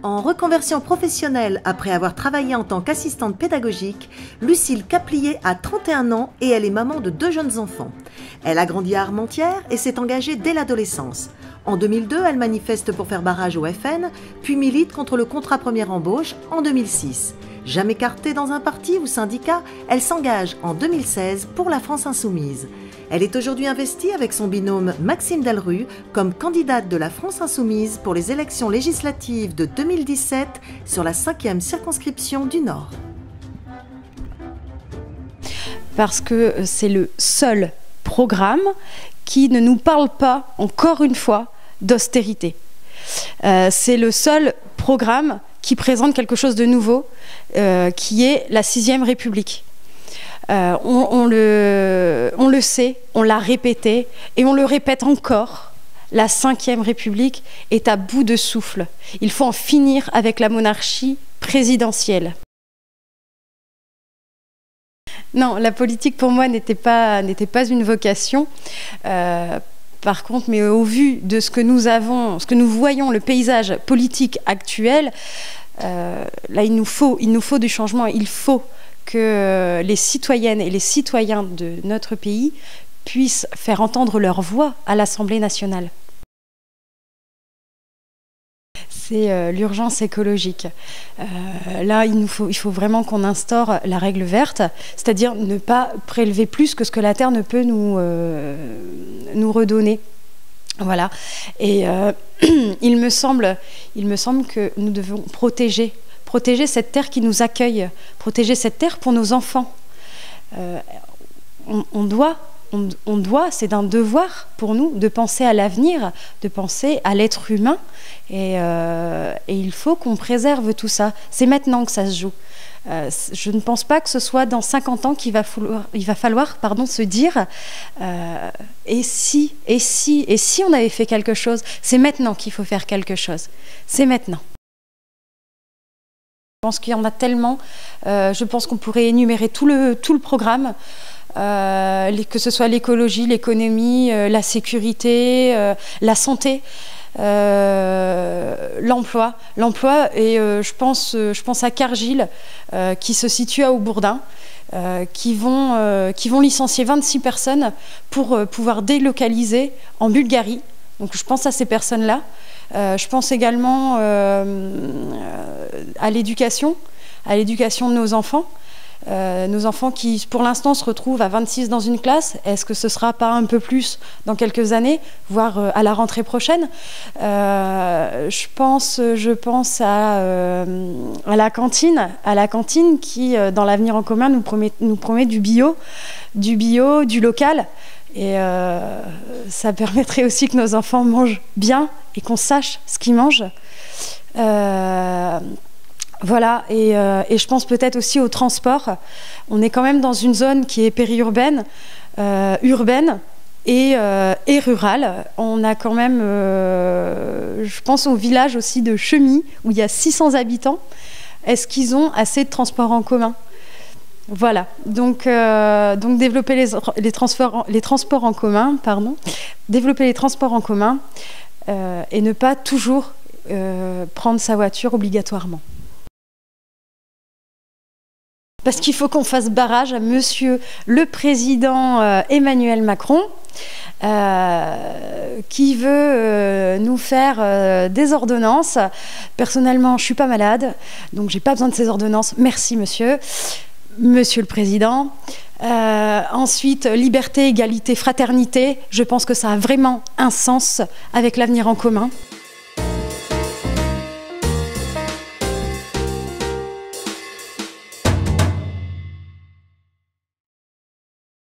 En reconversion professionnelle après avoir travaillé en tant qu'assistante pédagogique, Lucille Caplier a 31 ans et elle est maman de 2 jeunes enfants. Elle a grandi à Armentières et s'est engagée dès l'adolescence. En 2002, elle manifeste pour faire barrage au FN, puis milite contre le contrat première embauche en 2006. Jamais écartée dans un parti ou syndicat, elle s'engage en 2016 pour la France Insoumise. Elle est aujourd'hui investie avec son binôme Maxime Delru comme candidate de la France Insoumise pour les élections législatives de 2017 sur la 5e circonscription du Nord. Parce que c'est le seul programme qui ne nous parle pas, encore une fois, d'austérité. C'est le seul programme qui présente quelque chose de nouveau, qui est la 6e République. On le sait, on l'a répété et on le répète encore. La 5e République est à bout de souffle. Il faut en finir avec la monarchie présidentielle. Non, la politique pour moi n'était pas une vocation. Par contre, mais au vu de ce que nous avons, ce que nous voyons, le paysage politique actuel, là il nous faut du changement. Il faut que les citoyennes et les citoyens de notre pays puissent faire entendre leur voix à l'Assemblée nationale. C'est l'urgence écologique. Là, il faut vraiment qu'on instaure la règle verte, c'est-à-dire ne pas prélever plus que ce que la Terre ne peut nous redonner. Voilà. Et il me semble que nous devons protéger cette terre qui nous accueille, protéger cette terre pour nos enfants. On doit, c'est un devoir pour nous de penser à l'avenir, de penser à l'être humain, et il faut qu'on préserve tout ça. C'est maintenant que ça se joue. Je ne pense pas que ce soit dans 50 ans qu'il va falloir se dire et si on avait fait quelque chose. C'est maintenant qu'il faut faire quelque chose. C'est maintenant. Je pense qu'il y en a tellement. Je pense qu'on pourrait énumérer tout le programme, que ce soit l'écologie, l'économie, la sécurité, la santé, l'emploi. Et je pense à Cargill, qui se situe à Aubourdin, qui vont licencier 26 personnes pour pouvoir délocaliser en Bulgarie. Donc je pense à ces personnes-là. Je pense également à l'éducation de nos enfants. Nos enfants qui, pour l'instant, se retrouvent à 26 dans une classe. Est-ce que ce ne sera pas un peu plus dans quelques années, voire à la rentrée prochaine? Je pense à la cantine qui, dans l'avenir en commun, nous promet du bio, du local. Et ça permettrait aussi que nos enfants mangent bien et qu'on sache ce qu'ils mangent. Voilà, et je pense peut-être aussi au transport. On est quand même dans une zone qui est périurbaine, urbaine et rurale. On a quand même, je pense au village aussi de Chemy, où il y a 600 habitants. Est-ce qu'ils ont assez de transports en commun ? Voilà, donc développer les transports en commun, développer les transports en commun et ne pas toujours prendre sa voiture obligatoirement. Parce qu'il faut qu'on fasse barrage à Monsieur le Président Emmanuel Macron, qui veut nous faire des ordonnances. Personnellement, je ne suis pas malade, donc je n'ai pas besoin de ces ordonnances. Merci, Monsieur le Président. Ensuite, liberté, égalité, fraternité. Je pense que ça a vraiment un sens avec l'avenir en commun.